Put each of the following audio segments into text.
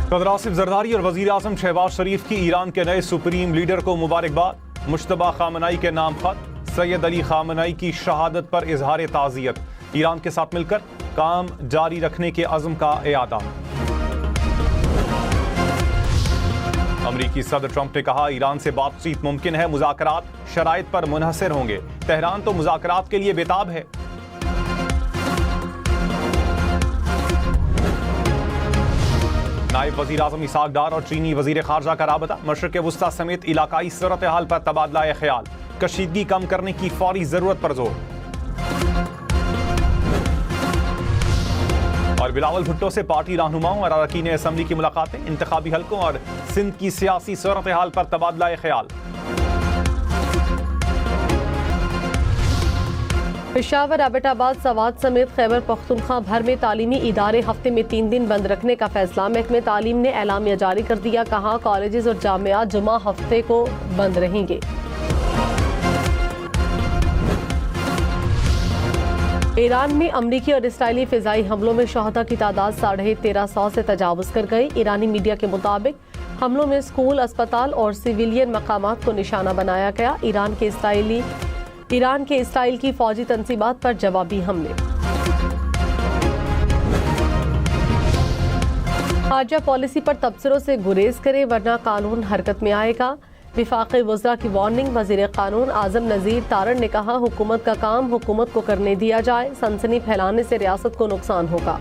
सदर आसिफ जरदारी और वजीर आजम शहबाज शरीफ की ईरान के नए सुप्रीम लीडर को मुबारकबाद। मुश्तबा खामनाई के नाम खत। सैयद अली खामनाई की शहादत पर इजहार ताज़ियत। ईरान के साथ मिलकर काम जारी रखने के अज़्म का एआदा। अमरीकी सदर ट्रंप ने कहा, ईरान से बातचीत मुमकिन है, मुज़ाकरात शराइत पर मुनहसर होंगे। तेहरान तो मुज़ाकरात के लिए बेताब है। नायब वज़ीर आज़म इसाक डार और चीनी वज़ीर ख़ारजा का राबता। मशरिक़ वुस्ता समेत इलाकाई सूरत हाल पर तबादला ख्याल। कशीदगी कम करने की फौरी ज़रूरत पर जोर। और बिलावल भुट्टो से पार्टी रहनुमाओं और अरकान असम्बली की मुलाकातें। इंतखाबी हलकों और सिंध की सियासी सूरत हाल पर तबादला ख्याल। पेशावर, एबटाबाद, सवात समेत खैबर पख्तूनख्वा भर में तालीमी इदारे हफ्ते में 3 दिन बंद रखने का फैसला। महकमे तालीम ने एलामिया जारी कर दिया। कहा, कॉलेजेस और जामियात जुमा हफ्ते को बंद रहेंगे। ईरान में अमरीकी और इसराइली फिजाई हमलों में शहदा की तादाद 1350 से तजावुज कर गई। ईरानी मीडिया के मुताबिक हमलों में स्कूल, अस्पताल और सिविलियन मकामात को निशाना बनाया गया। ईरान के इसराइल की फौजी तंसीबात पर जवाबी हमले। खारजा पॉलिसी पर तबसरों से गुरेज करे वरना कानून हरकत में आएगा। विफाक़ी वज़रा की वार्निंग। वज़ीर क़ानून आज़म नज़ीर तारण ने कहा, हुकूमत का काम हुकूमत को करने दिया जाए, सनसनी फैलाने से रियासत को नुकसान होगा।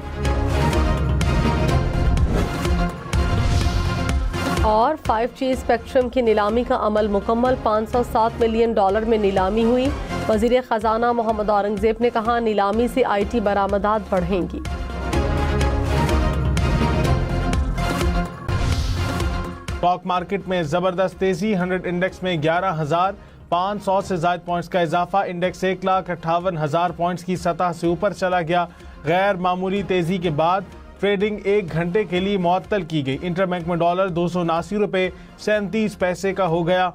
और 5G स्पेक्ट्रम की नीलामी का अमल मुकम्मल। $507 मिलियन में नीलामी हुई। वज़ीर ख़जाना मोहम्मद औरंगज़ेब ने कहा, नीलामी से IT बरामदात बढ़ेंगी। स्टॉक मार्केट में जबरदस्त तेजी। 100 इंडेक्स में 11,500 से ज़ायद पॉइंट्स का इजाफा। इंडेक्स 1,58,000 पॉइंट्स की सतह से ऊपर चला गया। गैर मामूली तेजी के बाद ट्रेडिंग 1 घंटे के लिए मुअत्तल की गई। इंटरबैंक में डॉलर 279 रुपये 37 पैसे का हो गया।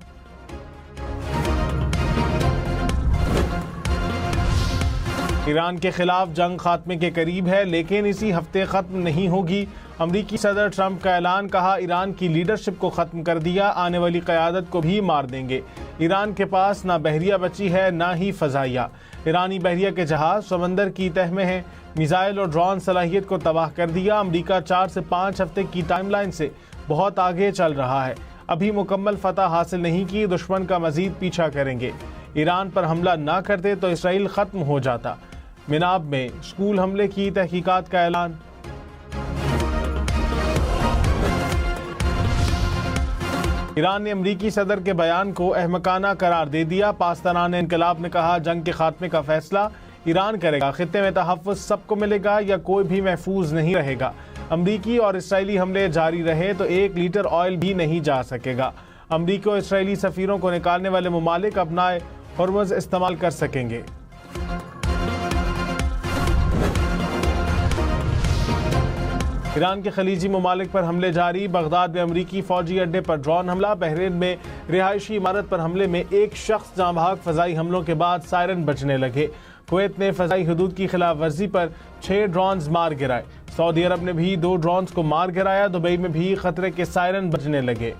ईरान के खिलाफ जंग खात्मे के करीब है, लेकिन इसी हफ्ते खत्म नहीं होगी। अमरीकी सदर ट्रंप का ऐलान। कहा, ईरान की लीडरशिप को खत्म कर दिया, आने वाली क़यादत को भी मार देंगे। ईरान के पास ना बहरिया बची है ना ही फ़ज़ाइया। ईरानी बहरिया के जहाज समंदर की तह में हैं। मिसाइल और ड्रोन सलाहियत को तबाह कर दिया। अमरीका 4 से 5 हफ्ते की टाइमलाइन से बहुत आगे चल रहा है। अभी मुकम्मल फतह हासिल नहीं की, दुश्मन का मजीद पीछा करेंगे। ईरान पर हमला ना करते तो इसराइल ख़त्म हो जाता। मिनाब में स्कूल हमले की तहकीकात का ऐलान। ईरान ने अमरीकी सदर के बयान को अहमकाना करार दे दिया। पासदारान इनकलाब ने कहा, जंग के खात्मे का फैसला ईरान करेगा। खित्ते में तहफ़्फ़ुज़ सबको मिलेगा या कोई भी महफूज नहीं रहेगा। अमरीकी और इसराइली हमले जारी रहे तो 1 लीटर ऑयल भी नहीं जा सकेगा। अमरीकी और इसराइली सफ़ीरों को निकालने वाले ममालिक अपना हर्मुज़ इस्तेमाल कर सकेंगे। ईरान के खलीजी ममालिक पर हमले जारी। बगदाद में अमरीकी फौजी अड्डे पर ड्रोन हमला। बहरीन में रिहायशी इमारत पर हमले में 1 शख्स जाँ भाग। फ़ज़ाई हमलों के बाद सायरन बजने लगे। कुवैत ने फ़ज़ाई हदूद की खिलाफ वर्जी पर 6 ड्रोन्स मार गिराए। सऊदी अरब ने भी 2 ड्रोन्स को मार गिराया। दुबई में भी खतरे के सायरन बजने लगे।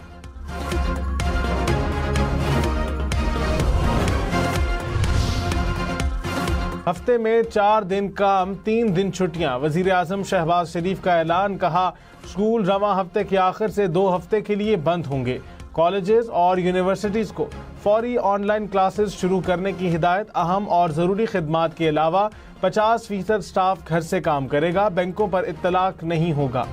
हफ्ते में 4 दिन काम, 3 दिन छुट्टियां। वजीर आजम शहबाज शरीफ का ऐलान। कहा, स्कूल रवां हफ्ते के आखिर से 2 हफ्ते के लिए बंद होंगे। कॉलेजेस और यूनिवर्सिटीज को फौरी ऑनलाइन क्लासेस शुरू करने की हिदायत। अहम और ज़रूरी खिदमात के अलावा 50% स्टाफ घर से काम करेगा। बैंकों पर इत्तलाक नहीं होगा।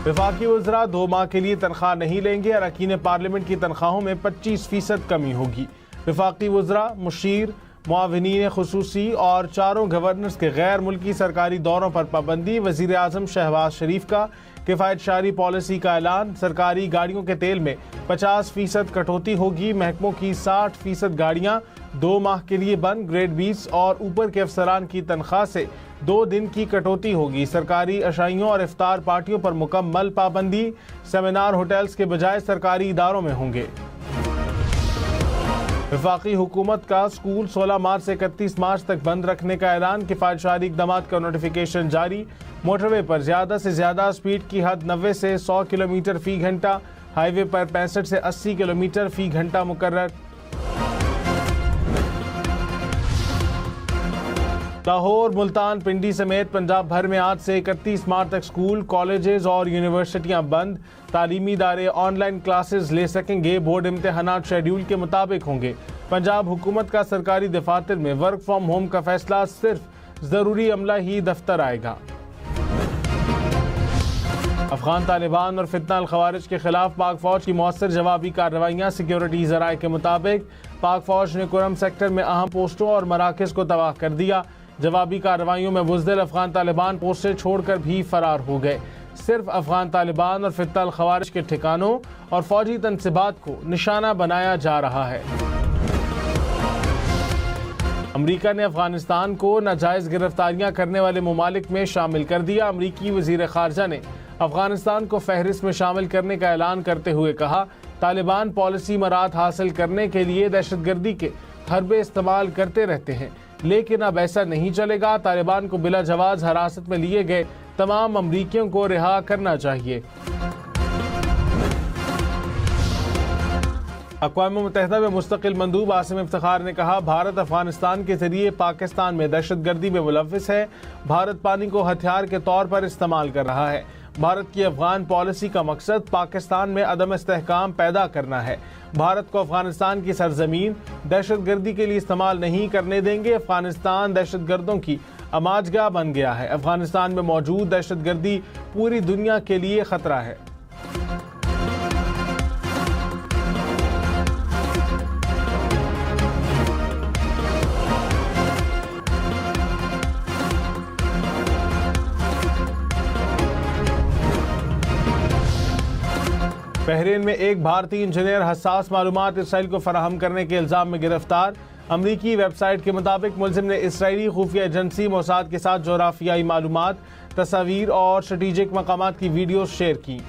विफाकी वज़रा 2 माह के लिए तनख्वाह नहीं लेंगे। अरकान पार्लियामेंट की तनख्वाहों में 25% कमी होगी। विफाकी वज़रा, मुशीर, मुआविनीन खुसूसी और 4 गवर्नर्स के गैर मुल्की सरकारी दौरों पर पाबंदी। वज़ीर आज़म शहबाज शरीफ का किफ़ायत शारी पॉलिसी का ऐलान। सरकारी गाड़ियों के तेल में 50% कटौती होगी। महकमों की 60% गाड़ियाँ 2 माह के लिए बंद। ग्रेड 20 और ऊपर के अफसरान की तनख्वाह से 2 दिन की कटौती होगी। सरकारी अशाइयों और इफ्तार पार्टियों पर मुकम्मल पाबंदी। सेमिनार होटल्स के बजाय सरकारी इदारों में होंगे। वफाकी हुकूमत का स्कूल 16 मार्च से 31 मार्च तक बंद रखने का ऐलान, किफायतशारी इक़दामात का नोटिफिकेशन जारी। मोटरवे पर ज़्यादा से ज़्यादा स्पीड की हद 90 से 100 किलोमीटर फ़ी घंटा, हाईवे पर 65 से 80 किलोमीटर फ़ी घंटा मुकर्रर। लाहौर, मुल्तान, पिंडी समेत पंजाब भर में आज से 31 मार्च तक स्कूल, कॉलेजेस और यूनिवर्सिटियां बंद। तालीमी इदारे ऑनलाइन क्लासेस ले सकेंगे। बोर्ड इम्तहानात शेड्यूल के मुताबिक होंगे। पंजाब हुकूमत का सरकारी दफातर में वर्क फ्रॉम होम का फैसला, सिर्फ ज़रूरी अमला ही दफ्तर आएगा। अफगान तालिबान और फितना अल खवारिज के खिलाफ पाक फौज की मौसर जवाबी कार्रवाइयाँ। सिक्योरिटी ज़राए के मुताबिक पाक फौज ने कुरम सेक्टर में अहम पोस्टों और मराकज़ को तबाह कर दिया। जवाबी कार्रवाइयों में बुज़दिल अफगान तालिबान पोस्टें छोड़कर भी फरार हो गए। सिर्फ अफगान तालिबान और फितना अल खवारिज के ठिकानों और फौजी तनसीबात को निशाना बनाया जा रहा है। अमरीका ने अफगानिस्तान को नाजायज़ गिरफ्तारियां करने वाले ममालिक में शामिल कर दिया। अमरीकी वज़ीर ख़ारजा ने अफगानिस्तान को फहरिस्त में शामिल करने का ऐलान करते हुए कहा, तालिबान पॉलिसी मराद हासिल करने के लिए दहशतगर्दी के हरबे इस्तेमाल करते रहते हैं, लेकिन अब ऐसा नहीं चलेगा। तालिबान को बिला जवाज हिरासत में लिए गए तमाम अमरीकियों को रिहा करना चाहिए। अक़वाम मुत्तहिदा में मुस्तकिल मंदूब आसिम इफ्तिखार ने कहा, भारत अफगानिस्तान के जरिए पाकिस्तान में दहशतगर्दी में मुलव्विस है। भारत पानी को हथियार के तौर पर इस्तेमाल कर रहा है। भारत की अफगान पॉलिसी का मकसद पाकिस्तान में अदम इस्तेहकाम पैदा करना है। भारत को अफगानिस्तान की सरजमीन दहशतगर्दी के लिए इस्तेमाल नहीं करने देंगे। अफगानिस्तान दहशतगर्दों की अमाजगाह बन गया है। अफगानिस्तान में मौजूद दहशतगर्दी पूरी दुनिया के लिए खतरा है। बहरीन में एक भारतीय इंजीनियर हसास मालूमात इसराइल को फराहम करने के इल्जाम में गिरफ्तार। अमरीकी वेबसाइट के मुताबिक मुलजिम ने इसराइली खुफिया एजेंसी मोसाद के साथ जोग्राफियाई मालूमात, तस्वीर और स्ट्रेटेजिक मकामात की वीडियो शेयर की।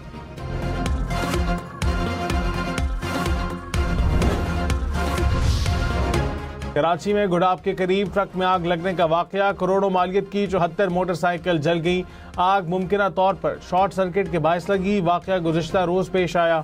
कराची में गुडाब के करीब ट्रक में आग लगने का वाकया, करोड़ों मालियत की 74 मोटरसाइकिल जल गई। आग मुमकिना तौर पर शॉर्ट सर्किट के बायस लगी। वाकया गुज़िश्ता रोज पेश आया।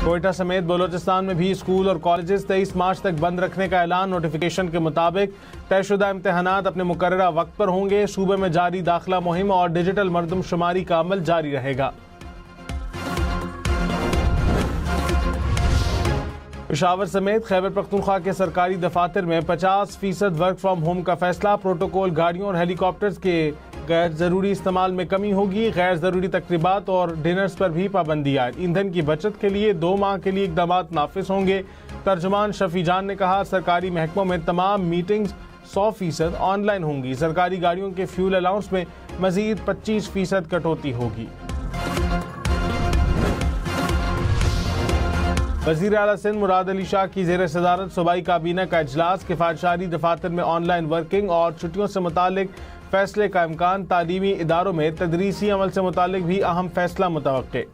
कोयटा समेत बलोचिस्तान में भी स्कूल और कॉलेजेस 23 मार्च तक बंद रखने का ऐलान। नोटिफिकेशन के मुताबिक तयशुदा इम्तहानात अपने मुकर्ररा वक्त पर होंगे। सूबे में जारी दाखिला मुहिम और डिजिटल मरदमशुमारी का अमल जारी रहेगा। पेशावर समेत खैबर पख्तूनख्वा के सरकारी दफातर में 50% वर्क फ्रॉम होम का फैसला। प्रोटोकॉल गाड़ियों और हेलीकॉप्टर्स के गैर ज़रूरी इस्तेमाल में कमी होगी। गैर ज़रूरी तकरीबात और डिनर्स पर भी पाबंदी आए। ईंधन की बचत के लिए 2 माह के लिए इक़दामात नाफिज होंगे। तर्जुमान शफी जान ने कहा, सरकारी महकमों में तमाम मीटिंग्स 100% ऑनलाइन होंगी। सरकारी गाड़ियों के फ्यूल अलाउंस में मजीद 25% कटौती होगी। वज़ीर आला सिंध मुराद अली शाह की ज़ेर सदारत सूबाई काबीना का इजलास। किफायतशारी दफातर में ऑनलाइन वर्किंग और छुट्टियों से मुतालिक फैसले का इम्कान। तालीमी इदारों में तदरीसी अमल से मुतालिक भी अहम फैसला मुतवक्के।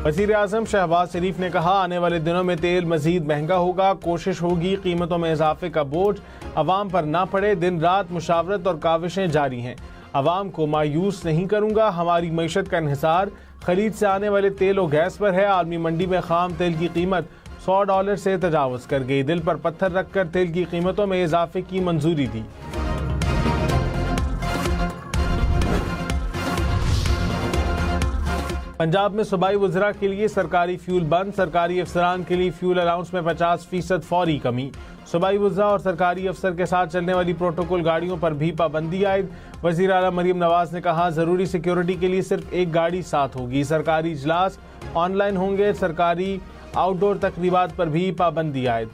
वज़ीर आज़म शहबाज शरीफ ने कहा, आने वाले दिनों में तेल मजीद महंगा होगा। कोशिश होगी कीमतों में इजाफे का बोझ अवाम पर ना पड़े। दिन रात मुशावरत और काविशें जारी हैं। अवाम को मायूस नहीं करूंगा। हमारी मईशत का इन्हिसार खरीद से आने वाले तेल और गैस पर है। आलमी मंडी में खाम तेल की कीमत $100 से तजावुज कर गई। दिल पर पत्थर रखकर तेल की कीमतों में इजाफे की मंजूरी दी। पंजाब में सूबाई वज़रा के लिए सरकारी फ्यूल बंद। सरकारी अफसरान के लिए फ्यूल अलाउंस में 50% फौरी कमी। सूबाई वज़रा और सरकारी अफसर के साथ चलने वाली प्रोटोकॉल गाड़ियों पर भी पाबंदी आयद। वज़ीर आला मरीम नवाज ने कहा, ज़रूरी सिक्योरिटी के लिए सिर्फ एक गाड़ी साथ होगी। सरकारी इजलास ऑनलाइन होंगे। सरकारी आउटडोर तकरीबात पर भी पाबंदी आयद।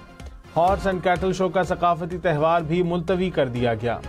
हॉर्स एंड कैटल शो का सकाफती त्यौहार भी मुलतवी कर दिया गया।